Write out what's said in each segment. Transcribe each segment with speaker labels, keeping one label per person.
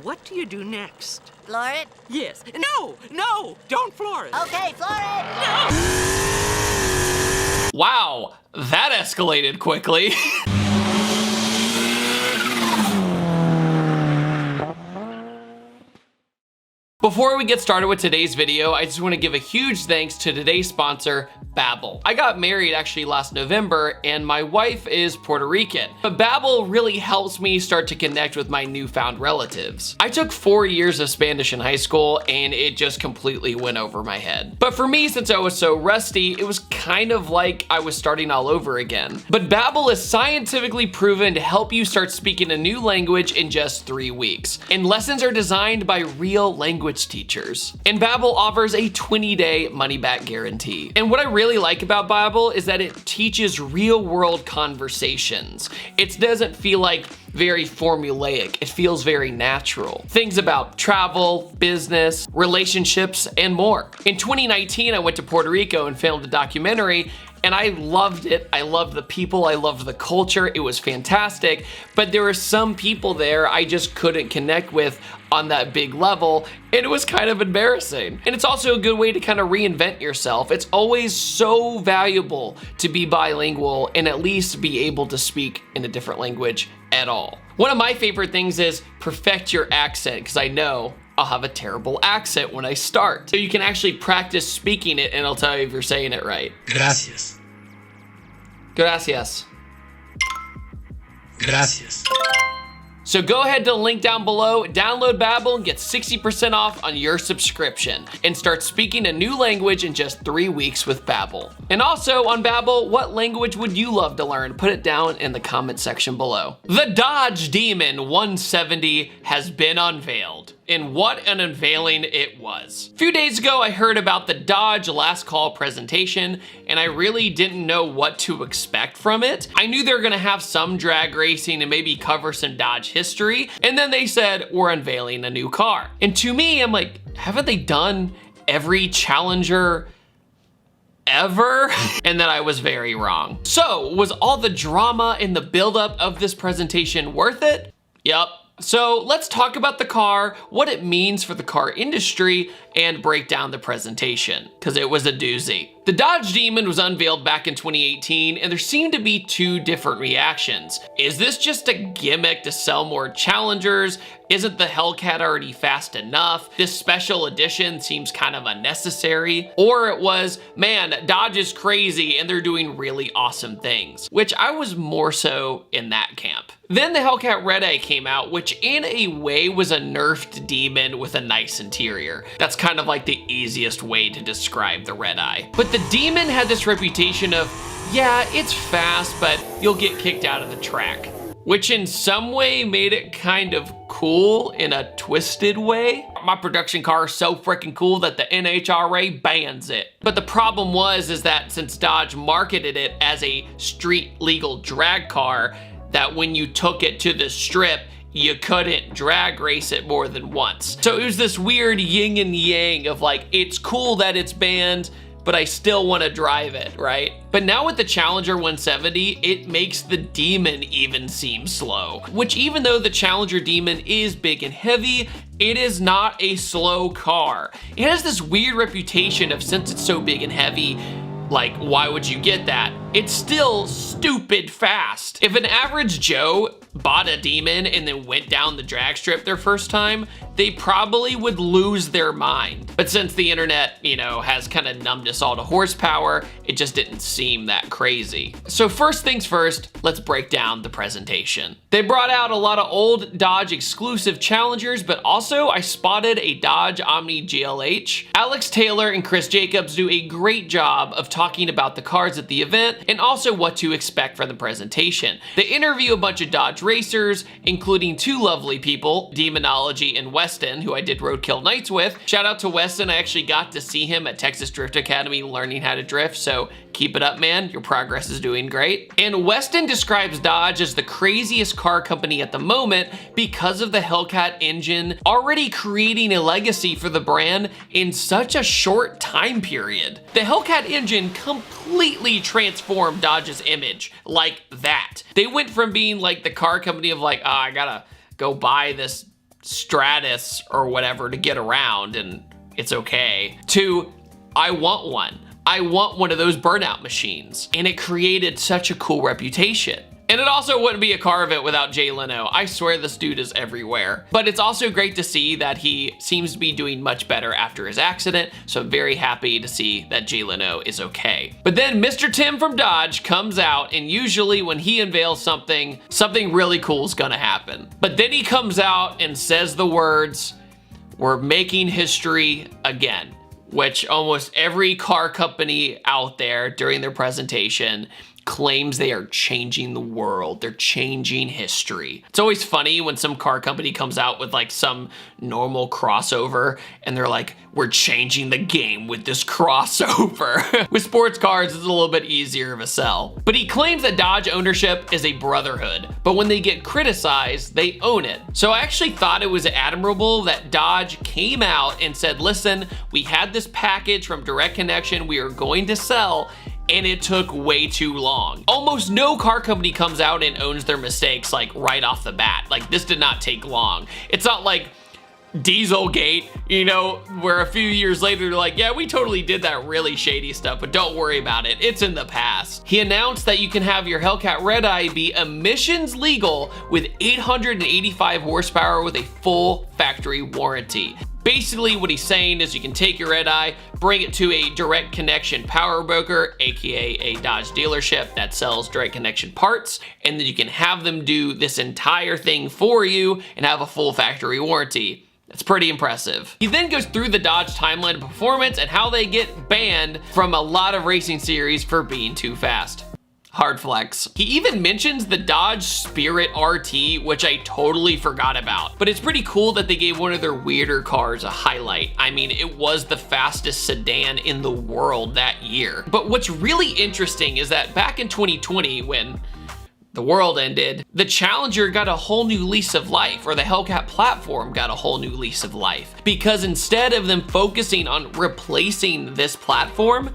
Speaker 1: What do you do next?
Speaker 2: Floor it?
Speaker 1: Yes. No, don't floor it.
Speaker 2: Okay, floor it!
Speaker 3: Wow, that escalated quickly. Before we get started with today's video, I just want to give a huge thanks to today's sponsor, Babbel. I got married actually last November, and my wife is Puerto Rican. But Babbel really helps me start to connect with my newfound relatives. I took 4 years of Spanish in high school, and it just completely went over my head. But for me, since I was so rusty, it was kind of like I was starting all over again. But Babbel is scientifically proven to help you start speaking a new language in just 3 weeks. And lessons are designed by real language teachers. And Babbel offers a 20-day money-back guarantee. And what I really like about Babbel is that it teaches real-world conversations. It doesn't feel like very formulaic. It feels very natural. Things about travel, business, relationships, and more. In 2019, I went to Puerto Rico and filmed a documentary, and I loved it. I loved the people, I loved the culture, it was fantastic, but there were some people there I just couldn't connect with on that big level, and it was kind of embarrassing. And it's also a good way to kind of reinvent yourself. It's always so valuable to be bilingual and at least be able to speak in a different language at all. One of my favorite things is perfect your accent, because I know I'll have a terrible accent when I start. So you can actually practice speaking it and it'll tell you if you're saying it right.
Speaker 4: Gracias.
Speaker 3: Gracias.
Speaker 4: Gracias.
Speaker 3: So go ahead to the link down below, download Babbel and get 60% off on your subscription and start speaking a new language in just 3 weeks with Babbel. And also on Babbel, what language would you love to learn? Put it down in the comment section below. The Dodge Demon 170 has been unveiled. And what an unveiling it was. A few days ago, I heard about the Dodge Last Call presentation, and I really didn't know what to expect from it. I knew they were gonna have some drag racing and maybe cover some Dodge history, and then they said, we're unveiling a new car. And to me, I'm like, haven't they done every Challenger ever? And then I was very wrong. So, was all the drama and the buildup of this presentation worth it? Yup. So let's talk about the car, what it means for the car industry, and break down the presentation, because it was a doozy. The Dodge Demon was unveiled back in 2018, and there seemed to be 2 different reactions. Is this just a gimmick to sell more Challengers? Isn't the Hellcat already fast enough? This special edition seems kind of unnecessary. Or it was, man, Dodge is crazy and they're doing really awesome things, which I was more so in that camp. Then the Hellcat Red Eye came out, which in a way was a nerfed Demon with a nice interior. That's kind of like the easiest way to describe the Red Eye. But the Demon had this reputation of, yeah, it's fast, but you'll get kicked out of the track, which in some way made it kind of cool in a twisted way. My production car is so freaking cool that the NHRA bans it. But the problem is that since Dodge marketed it as a street legal drag car, that when you took it to the strip, you couldn't drag race it more than once. So it was this weird yin and yang of like, it's cool that it's banned, but I still want to drive it, right? But now with the Challenger 170, it makes the Demon even seem slow, which even though the Challenger Demon is big and heavy, it is not a slow car. It has this weird reputation of, since it's so big and heavy, like, why would you get that? It's still stupid fast. If an average Joe bought a Demon and then went down the drag strip their first time, they probably would lose their mind. But since the internet, you know, has kind of numbed us all to horsepower, it just didn't seem that crazy. So first things first, let's break down the presentation. They brought out a lot of old Dodge exclusive Challengers, but also I spotted a Dodge Omni GLH. Alex Taylor and Chris Jacobs do a great job of talking about the cars at the event and also what to expect from the presentation. They interview a bunch of Dodge racers, including 2 lovely people, Demonology and Weston, who I did Roadkill Nights with. Shout out to Weston, I actually got to see him at Texas Drift Academy learning how to drift, so keep it up, man. Your progress is doing great. And Weston describes Dodge as the craziest car company at the moment because of the Hellcat engine already creating a legacy for the brand in such a short time period. The Hellcat engine completely transformed Dodge's image like that. They went from being like the car company of like, oh, I gotta go buy this Stratus or whatever to get around and it's okay, to I want one. I want one of those burnout machines. And it created such a cool reputation. And it also wouldn't be a car event without Jay Leno. I swear this dude is everywhere. But it's also great to see that he seems to be doing much better after his accident. So I'm very happy to see that Jay Leno is okay. But then Mr. Tim from Dodge comes out, and usually when he unveils something, something really cool is gonna happen. But then he comes out and says the words, "We're making history again," which almost every car company out there during their presentation claims they are changing the world. They're changing history. It's always funny when some car company comes out with like some normal crossover and they're like, "We're changing the game with this crossover." With sports cars, it's a little bit easier of a sell. But he claims that Dodge ownership is a brotherhood, but when they get criticized, they own it. So I actually thought it was admirable that Dodge came out and said, "Listen, we had this package from Direct Connection we are going to sell, and it took way too long." Almost no car company comes out and owns their mistakes like right off the bat. Like, this did not take long. It's not like Dieselgate, you know, where a few years later they're like, "Yeah, we totally did that really shady stuff, but don't worry about it. It's in the past." He announced that you can have your Hellcat Red Eye be emissions legal with 885 horsepower with a full factory warranty. Basically, what he's saying is you can take your Red Eye, bring it to a Direct Connection power broker, aka a Dodge dealership that sells Direct Connection parts, and then you can have them do this entire thing for you and have a full factory warranty. It's pretty impressive. He then goes through the Dodge timeline of performance and how they get banned from a lot of racing series for being too fast. Hard flex. He even mentions the Dodge Spirit RT, which I totally forgot about. But it's pretty cool that they gave one of their weirder cars a highlight. I mean, it was the fastest sedan in the world that year. But what's really interesting is that back in 2020, when the world ended, the Challenger got a whole new lease of life, or the Hellcat platform got a whole new lease of life. Because instead of them focusing on replacing this platform,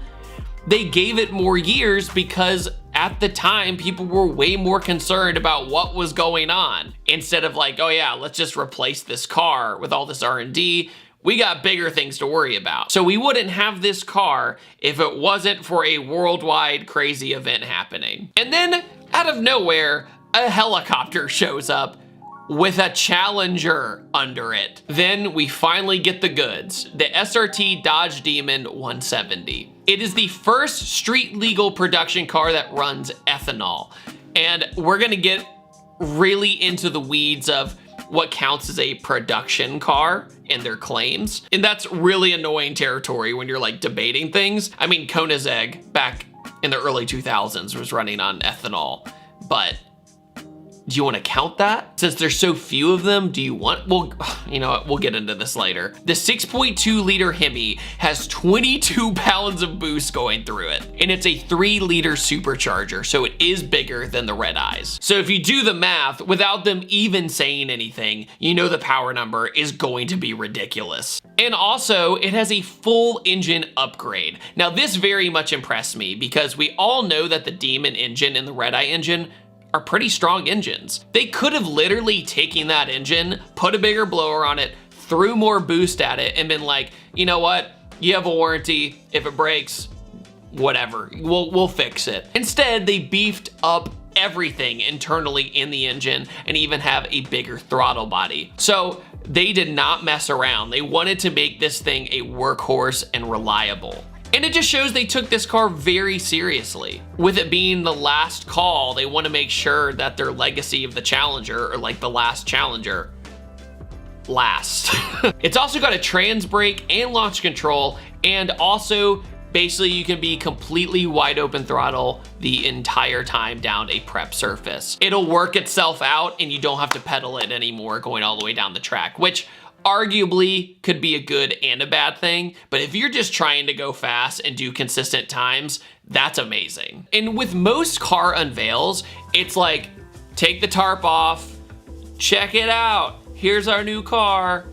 Speaker 3: they gave it more years because at the time, people were way more concerned about what was going on. Instead of like, "Oh yeah, let's just replace this car with all this R&D. We got bigger things to worry about." So we wouldn't have this car if it wasn't for a worldwide crazy event happening. And then out of nowhere, a helicopter shows up with a Challenger under it. Then we finally get the goods, the SRT Dodge Demon 170. It is the first street legal production car that runs ethanol. And we're gonna get really into the weeds of what counts as a production car and their claims. And that's really annoying territory when you're like debating things. I mean, Koenigsegg back in the early 2000s was running on ethanol, but do you want to count that? Since there's so few of them, do you want, well, you know what, we'll get into this later. The 6.2 liter Hemi has 22 pounds of boost going through it, and it's a 3-liter supercharger, so it is bigger than the Red Eyes. So if you do the math, without them even saying anything, you know the power number is going to be ridiculous. And also, it has a full engine upgrade. Now this very much impressed me because we all know that the Demon engine and the Red Eye engine are pretty strong engines. They could have literally taken that engine, put a bigger blower on it, threw more boost at it, and been like, "You know what? You have a warranty. If it breaks, whatever, we'll fix it." Instead, they beefed up everything internally in the engine and even have a bigger throttle body. So they did not mess around. They wanted to make this thing a workhorse and reliable. And it just shows they took this car very seriously. With it being the last call, they want to make sure that their legacy of the Challenger, or like the last Challenger, lasts. It's also got a trans brake and launch control, and also basically you can be completely wide open throttle the entire time down a prep surface. It'll work itself out and you don't have to pedal it anymore going all the way down the track, which arguably could be a good and a bad thing, but if you're just trying to go fast and do consistent times, that's amazing. And with most car unveils, it's like, take the tarp off, check it out, here's our new car,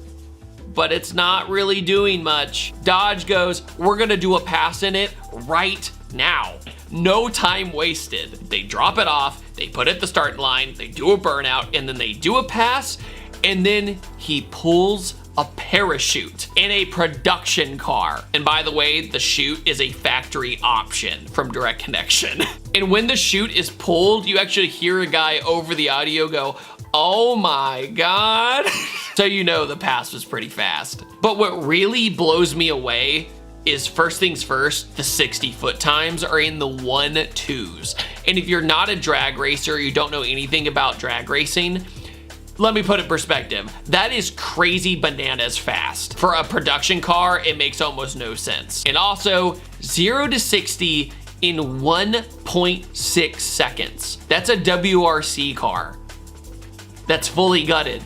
Speaker 3: but it's not really doing much. Dodge goes, "We're gonna do a pass in it right now." No time wasted. They drop it off, they put it at the starting line, they do a burnout, and then they do a pass, And then he pulls a parachute in a production car. And by the way, the chute is a factory option from Direct Connection. And when the chute is pulled, you actually hear a guy over the audio go, "Oh my God." So you know the pass was pretty fast. But what really blows me away is, first things first, the 60-foot times are in the 1.2s. And if you're not a drag racer, you don't know anything about drag racing, let me put it in perspective. That is crazy bananas fast. For a production car, it makes almost no sense. And also, 0 to 60 in 1.6 seconds. That's a WRC car that's fully gutted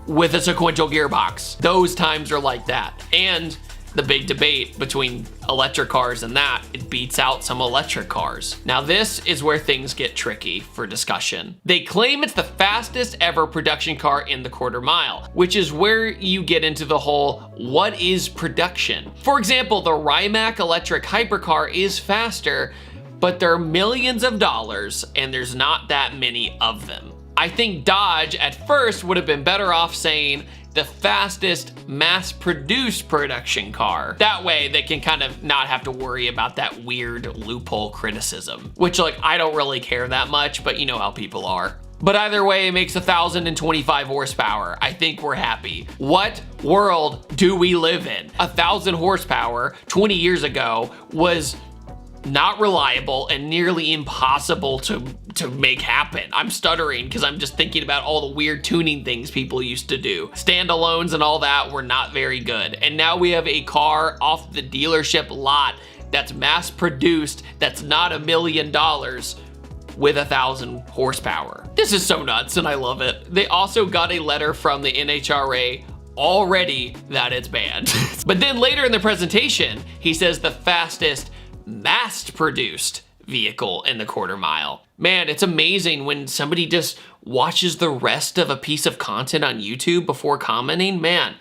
Speaker 3: with a sequential gearbox. Those times are like that. And the big debate between electric cars and that, it beats out some electric cars. Now this is where things get tricky for discussion. They claim it's the fastest ever production car in the quarter mile, which is where you get into the whole, what is production? For example, the Rimac electric hypercar is faster, but they're millions of dollars and there's not that many of them. I think Dodge at first would have been better off saying the fastest mass-produced production car. That way they can kind of not have to worry about that weird loophole criticism, which, like, I don't really care that much, but you know how people are. But either way, it makes 1,025 horsepower. I think we're happy. What world do we live in? 1,000 horsepower 20 years ago was not reliable and nearly impossible to make happen. I'm stuttering because I'm just thinking about all the weird tuning things people used to do. Standalones and all that were not very good. And now we have a car off the dealership lot that's mass produced, that's not $1 million with 1,000 horsepower. This is so nuts and I love it. They also got a letter from the NHRA already that it's banned. But then later in the presentation, he says the fastest mass-produced vehicle in the quarter mile. Man, it's amazing when somebody just watches the rest of a piece of content on YouTube before commenting. Man,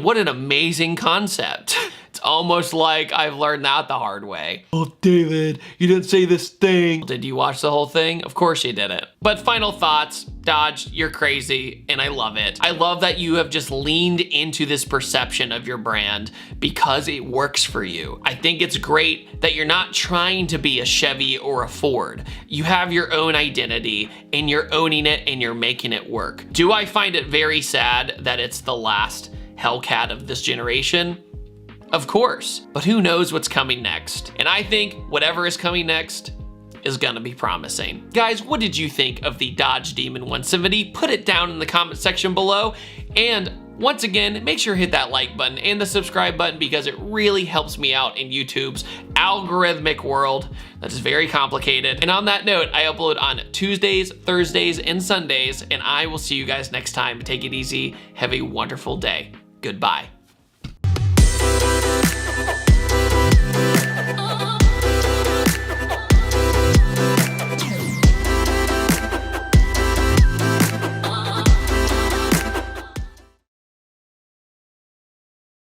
Speaker 3: what an amazing concept. It's almost like I've learned that the hard way. Oh, David, you didn't say this thing. Did you watch the whole thing? Of course you didn't. But final thoughts, Dodge, you're crazy, and I love it. I love that you have just leaned into this perception of your brand because it works for you. I think it's great that you're not trying to be a Chevy or a Ford. You have your own identity, and you're owning it, and you're making it work. Do I find it very sad that it's the last Hellcat of this generation? Of course, but who knows what's coming next? And I think whatever is coming next is gonna be promising. Guys, what did you think of the Dodge Demon 170? Put it down in the comment section below. And once again, make sure to hit that like button and the subscribe button because it really helps me out in YouTube's algorithmic world that is very complicated. And on that note, I upload on Tuesdays, Thursdays, and Sundays, and I will see you guys next time. Take it easy. Have a wonderful day. Goodbye.